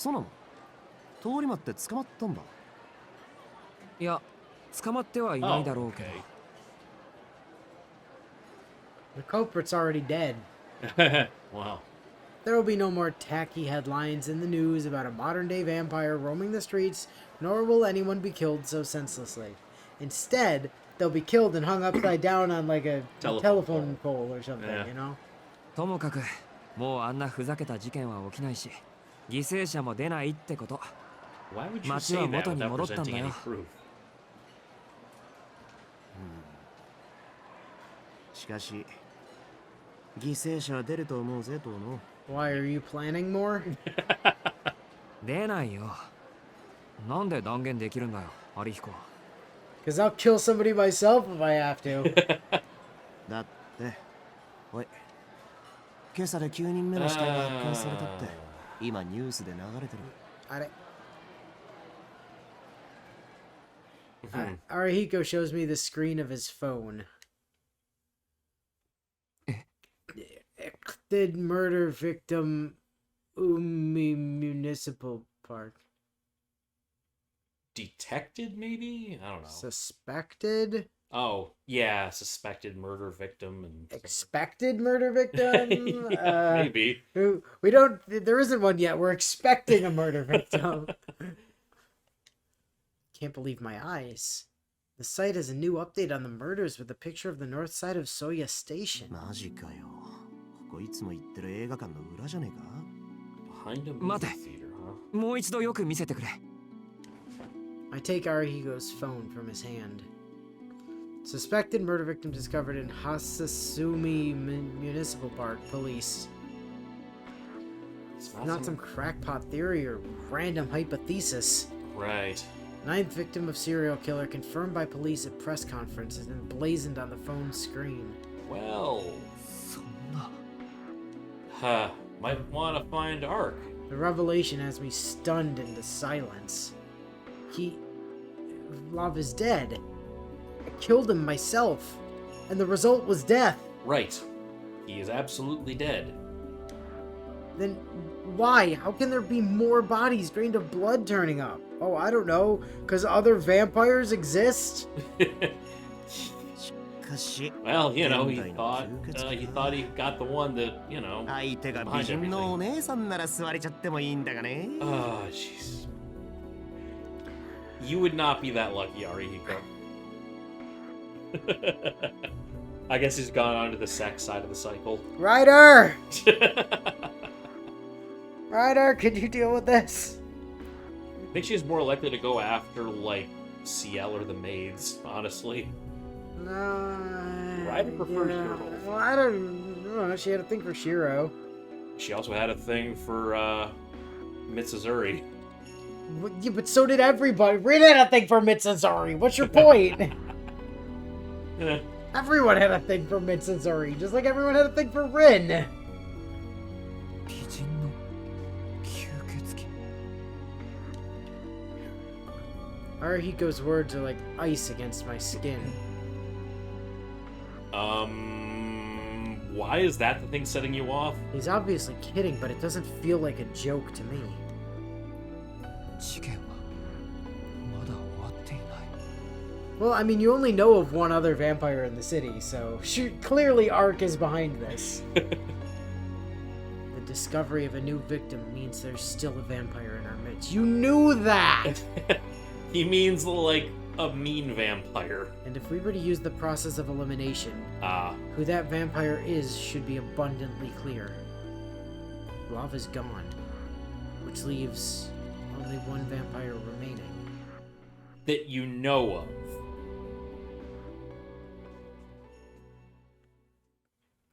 そうなの？通り魔って捕まったんだ。いや、捕まってはいないだろうけど。The culprit's already dead. Wow. There will be no more tacky headlines in the news about a modern-day vampire roaming the streets, nor will anyone be killed so senselessly. Instead, they'll be killed and hung upside down on like a telephone pole or something, you know? ともかく、もうあんなふざけた事件は起きないし、犠牲者も出ないってこと。Why would you say that without presenting any proof? しかし、犠牲者は出ると思うぜ、との。Why are you planning more? 出ないよ。なんで断言できるんだよ、アリヒコ。Because I'll kill somebody myself if I have to. だって、おい、今朝で9人目の死体が発見されたって、今ニュースで流れてる。あれ? Arihiko shows me the screen of his phone. Did murder victim Umi Municipal Park. Detected, maybe? I don't know. Suspected? Oh, yeah, suspected murder victim and expected murder victim? Maybe. We don't, there isn't one yet. We're expecting a murder victim. Can't believe my eyes. The site has a new update on the murders with a picture of the north side of Soya Station. マジかよ。ここいつも行ってる映画館の裏じゃねえか? Behind a movie theater, huh? もう一度よく見せてくれ。I take Arihiko's phone from his hand. Suspected murder victim discovered in Hasasumi Municipal Park. Police. It's not some crackpot theory or random hypothesis. Right. Ninth victim of serial killer confirmed by police at press conference and emblazoned on the phone's screen. Well, might want to find Ark. The revelation has me stunned into silence. Vlov is dead. I killed him myself, and the result was death. Right. He is absolutely dead. Then why? How can there be more bodies drained of blood turning up? Oh, I don't know. Because other vampires exist? Well, you know, he thought he got the one that, you know, behind everything. Oh, jeez. You would not be that lucky, Arihiko. I guess he's gone on to the sex side of the cycle. Ryder! Ryder, can you deal with this? I think she's more likely to go after, like, CL or the maids, honestly. No. Ryder prefers Shiro. Well, I don't know. She had a thing for Shiro. She also had a thing for, Mitsuzuri. Yeah, but so did everybody. Rin had a thing for Mitsuzuri. What's your point? Everyone had a thing for Mitsuzuri, just like everyone had a thing for Rin. Arihiko's words are like ice against my skin. Why is that the thing setting you off? He's obviously kidding, but it doesn't feel like a joke to me. Well, I mean, you only know of one other vampire in the city, so clearly Ark is behind this. The discovery of a new victim means there's still a vampire in our midst. You knew that! He means, like, a mean vampire. And if we were to use the process of elimination, who that vampire is should be abundantly clear. Vlov is gone, which leaves only one vampire remaining. That you know of.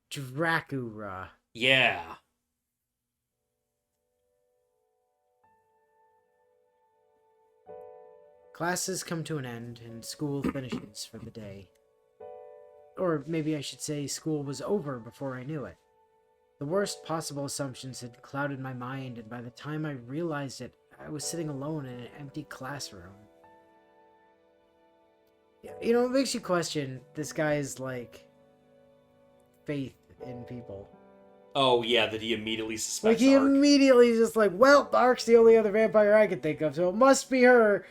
Dracula. Yeah. Classes come to an end, and school finishes for the day. Or maybe I should say school was over before I knew it. The worst possible assumptions had clouded my mind, and by the time I realized it, I was sitting alone in an empty classroom. You know, it makes you question this guy's, like, faith in people. Oh, yeah, that he immediately Like, suspects he Ark. immediately just like, well, Ark's the only other vampire I can think of, so it must be her,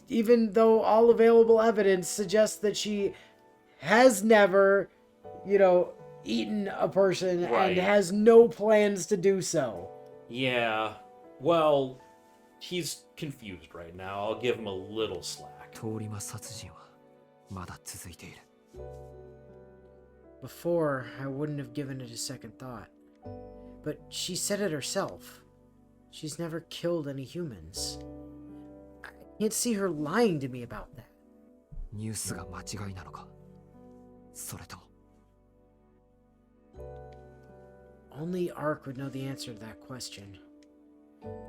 even though all available evidence suggests that she has never, eaten a person Right. and has no plans to do so. Yeah. Well, he's confused right now. I'll give him a little slack. 通り魔殺人はまだ続いている。 Before, I wouldn't have given it a second thought. But she said it herself. She's never killed any humans. I can't see her lying to me about that. ニュースが間違いなのか、それとも。 Only Ark would know the answer to that question.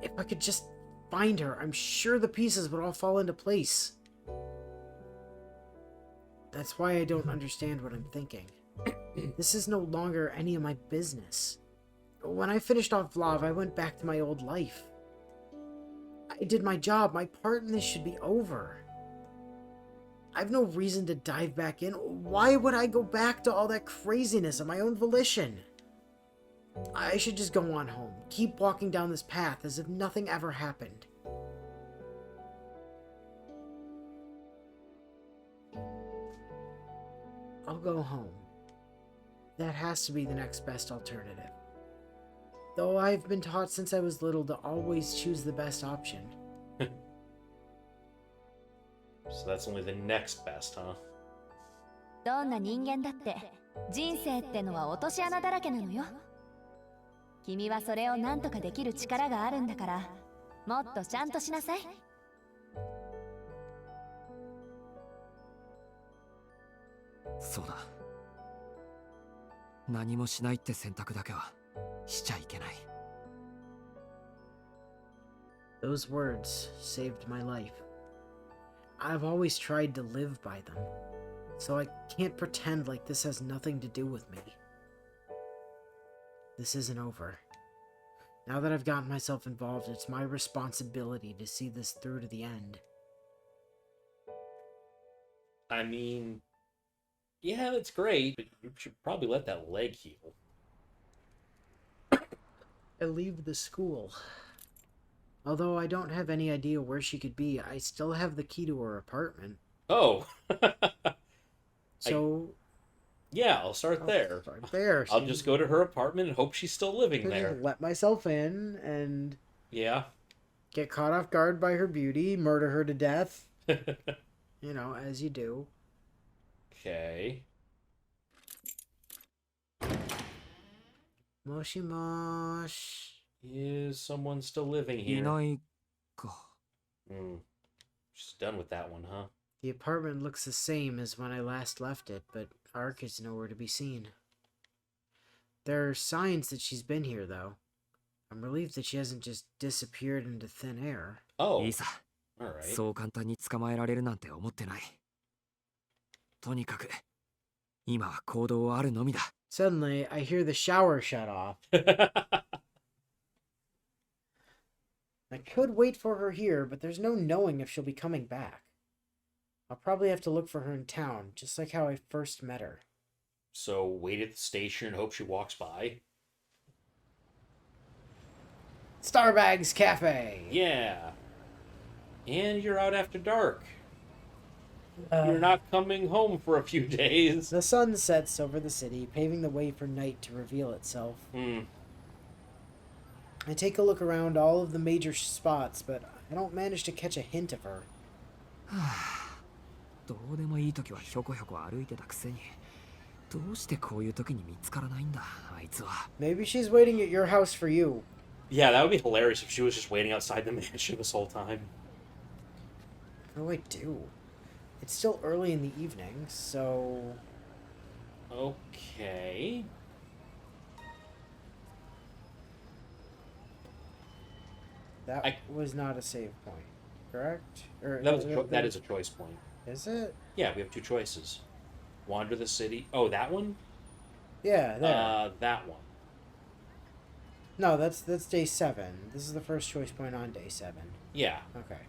If I could just find her, I'm sure the pieces would all fall into place. That's why I don't understand what I'm thinking. This is no longer any of my business. When I finished off Vlov, I went back to my old life. I did my job. My part in this should be over. I have no reason to dive back in. Why would I go back to all that craziness of my own volition? I should just go on home. Keep walking down this path as if nothing ever happened. I'll go home. That has to be the next best alternative. Though I've been taught since I was little to always choose the best option. So that's only the next best, huh? どんな人間だって人生ってのは落とし穴だらけなのよ。君はそれを何とかできる力があるんだから、もっとちゃんとしなさい。そうだ。何もしないって選択だけはしちゃいけない。 Those words saved my life. I've always tried to live by them, so I can't pretend like this has nothing to do with me. This isn't over. Now that I've gotten myself involved, it's my responsibility to see this through to the end. I mean, yeah, that's great, but you should probably let that leg heal. I leave the school. Although I don't have any idea where she could be, I still have the key to her apartment. Oh. So... Yeah, I'll start there. Start there. I'll just go to her apartment and hope she's still living there. Let myself in and... Yeah. Get caught off guard by her beauty, murder her to death. You know, as you do. Okay. Moshi mosh. Is someone still living here? いないか。 She's done with that one, huh? The apartment looks the same as when I last left it, but Ark is nowhere to be seen. There are signs that she's been here, though. I'm relieved that she hasn't just disappeared into thin air. Oh. いいさ。 Alright. そう簡単に捕まえられるなんて思ってない。とにかく、今は行動はあるのみだ。 Suddenly, I hear the shower shut off. I could wait for her here, but there's no knowing if she'll be coming back. I'll probably have to look for her in town, just like how I first met her. So wait at the station and hope she walks by? Starbags Cafe! Yeah. And you're out after dark. You're not coming home for a few days. The sun sets over the city, paving the way for night to reveal itself. I take a look around all of the major spots, but I don't manage to catch a hint of her. どうでもいい時はひょこひょこ歩いてたくせに、どうしてこういう時に見つからないんだ、あいつは。 Maybe she's waiting at your house for you. Yeah, that would be hilarious if she was just waiting outside the mansion this whole time. What do I do? It's still early in the evening, so... Okay. That was not a save point, correct? Or That is a choice point. Is it? Yeah, we have two choices. Wander the city. Oh, that one? Yeah, there. That one. No, that's day 7. This is the first choice point on day 7. Yeah. Okay.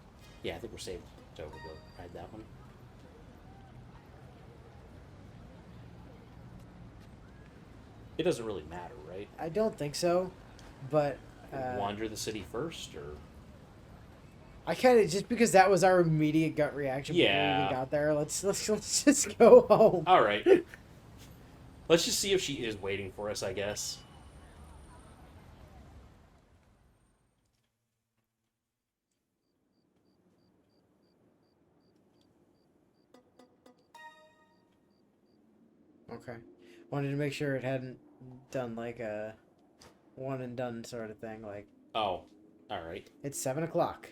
Yeah, I think we're saved to go ride that one. It doesn't really matter, right? I don't think so, but Wander the city first, or I kind of just because that was our immediate gut reaction before we Yeah. even got there. Let's just go home. all right. Let's just see if she is waiting for us, I guess. Okay. Wanted to make sure it hadn't done like a one and done sort of thing. Like, Oh, all right. it's 7 o'clock.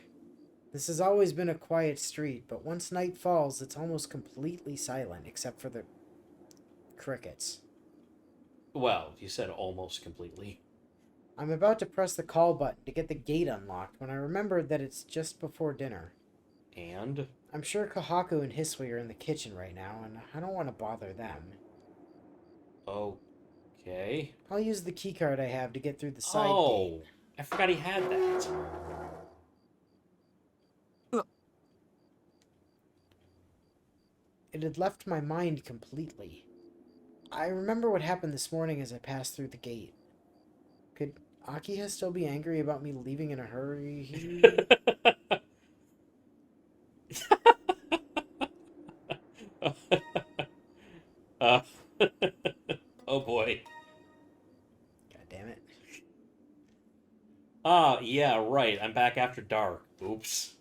This has always been a quiet street, but once night falls, it's almost completely silent except for the crickets. Well, you said almost completely. I'm about to press the call button to get the gate unlocked when I remembered that it's just before dinner. And I'm sure Kohaku and Hisui are in the kitchen right now, and I don't want to bother them. okay. I'll use the keycard I have to get through the side gate. Oh, I forgot he had that. It had left my mind completely. I remember what happened this morning as I passed through the gate. Could Akiha still be angry about me leaving in a hurry? uh, oh boy. God damn it. Ah, yeah, right. I'm back after dark. Oops.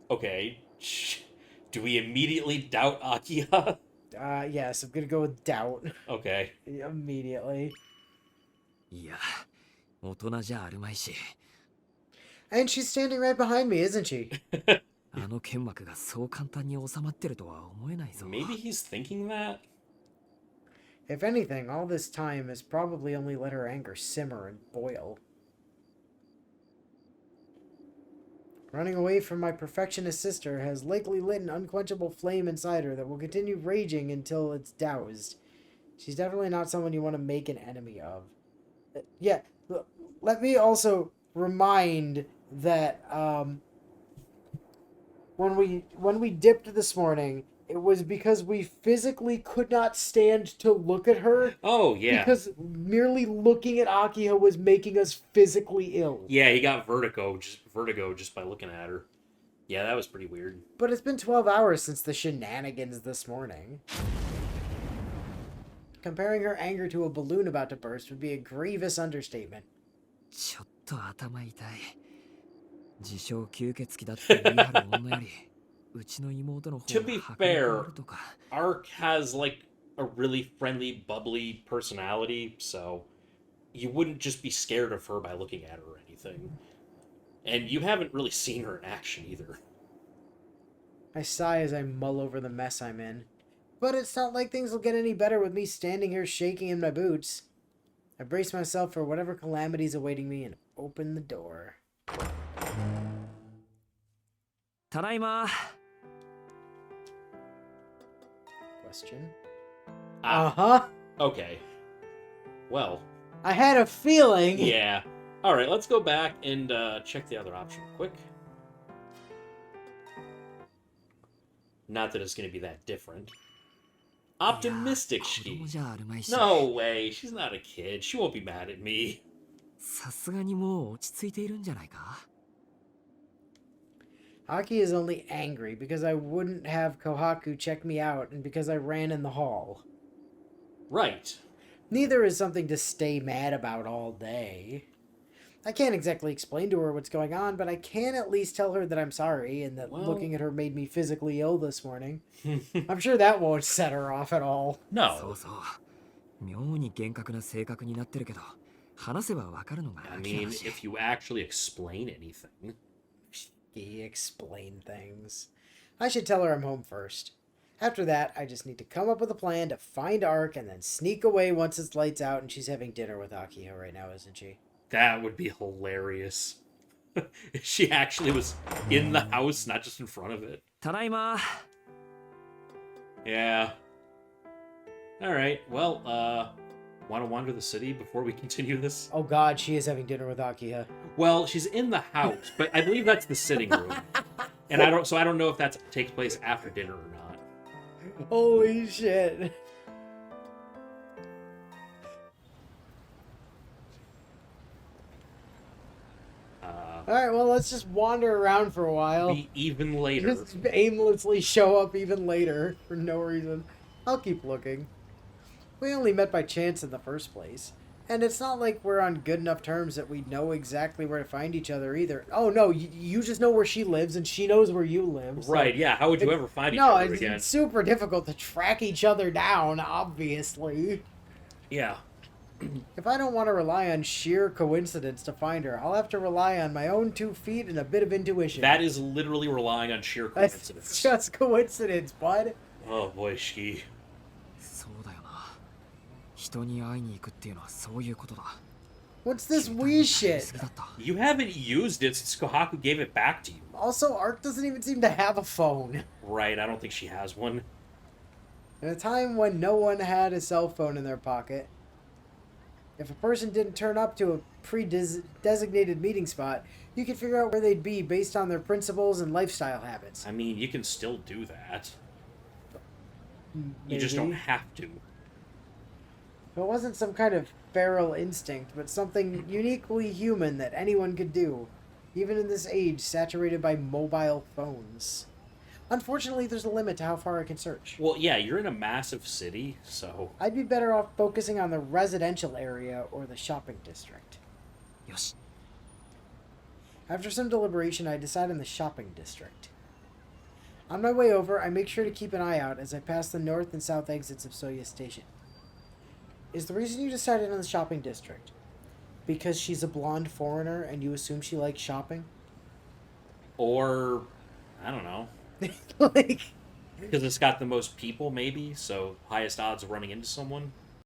Okay. Do we immediately doubt Akiha? Yes, I'm gonna go with doubt. Okay. Immediately. いや、大人じゃあるまいし、 And she's standing right behind me, isn't she? あの剣幕がそう簡単に収まってるとは思えないぞ。 Maybe he's thinking that? If anything, all this time has probably only let her anger simmer and boil. Running away from my perfectionist sister has likely lit an unquenchable flame inside her that will continue raging until it's doused. She's definitely not someone you want to make an enemy of. Yeah, let me also remind that when we dipped this morning, it was because we physically could not stand to look at her. Oh, yeah. Because merely looking at Akiha was making us physically ill. Yeah, he got vertigo just by looking at her. Yeah, that was pretty weird. But it's been 12 hours since the shenanigans this morning. Comparing her anger to a balloon about to burst would be a grievous understatement. ちょっと頭痛い。自称吸血鬼だって言い張る女より、うちの妹の方 To が be 迫力あ fair, るとか。 Ark has, like, a really friendly, bubbly personality, so you wouldn't just be scared of her by looking at her or anything. And you haven't really seen her in action either. I sigh as I mull over the mess I'm in. But it's not like things will get any better with me standing here shaking in my boots. I brace myself for whatever calamity's awaiting me and open the door. ただいま。 Question? Ah, Uh-huh. okay. Well, I had a feeling. yeah. Alright, let's go back and check the other option quick. Not that it's going to be that different. Optimistic 子供 she. じゃあるまいし。 No way, she's not a kid. She won't be mad at me. さすがにもう落ち着いているんじゃないか。 Aki is only angry because I wouldn't have Kohaku check me out and because I ran in the hall. Right. Neither is something to stay mad about all day. I can't exactly explain to her what's going on, but I can at least tell her that I'm sorry and that Well- looking at her made me physically ill this morning. I'm sure that won't set her off at all. そう No. そう。妙に厳格な性格になってるけど、話せばわかるのが I 明 mean, らかし。 if you actually explain anything. He explained things. I should tell her I'm home first. After that, I just need to come up with a plan to find Ark and then sneak away once it's lights out and she's having dinner with Akiha right now, isn't she? That would be hilarious. If she actually was in the house, not just in front of it. ただいま。 Yeah. Alright, well, want to wander the city before we continue this? Oh god, she is having dinner with Akiha. Well, she's in the house, but I believe that's the sitting room. And I don't know if that takes place after dinner or not. Holy shit. Alright, well, let's just wander around for a while. Be even later. Just aimlessly show up even later for no reason. I'll keep looking. We only met by chance in the first place. And it's not like we're on good enough terms that we know exactly where to find each other either. Oh, no, you just know where she lives and she knows where you live. So Right, yeah. How would you ever find each other again? No, it's super difficult to track each other down, obviously. Yeah. If I don't want to rely on sheer coincidence to find her, I'll have to rely on my own 2 feet and a bit of intuition. That is literally relying on sheer That's coincidence. just coincidence, bud. Oh boy, Shiki. そうだよな。人に会いに行くっていうのはそういうことだ。 What's this wee shit? だった。 You haven't used it since Kohaku gave it back to you. Also, Ark doesn't even seem to have a phone. Right, I don't think she has one. In a time when no one had a cell phone in their pocket, if a person didn't turn up to a pre-designated meeting spot, you could figure out where they'd be based on their principles and lifestyle habits. I mean, you can still do that. Maybe. You just don't have to. It wasn't some kind of feral instinct, but something uniquely human that anyone could do, even in this age saturated by mobile phones. Unfortunately, there's a limit to how far I can search. Well, yeah, you're in a massive city, so... I'd be better off focusing on the residential area or the shopping district. よし。 After some deliberation, I decide on the shopping district. On my way over, I make sure to keep an eye out as I pass the north and south exits of Soya Station. Is the reason you decided on the shopping district because she's a blonde foreigner and you assume she likes shopping? Or, I don't know. Like... Because it's got the most people, maybe, so highest odds of running into someone.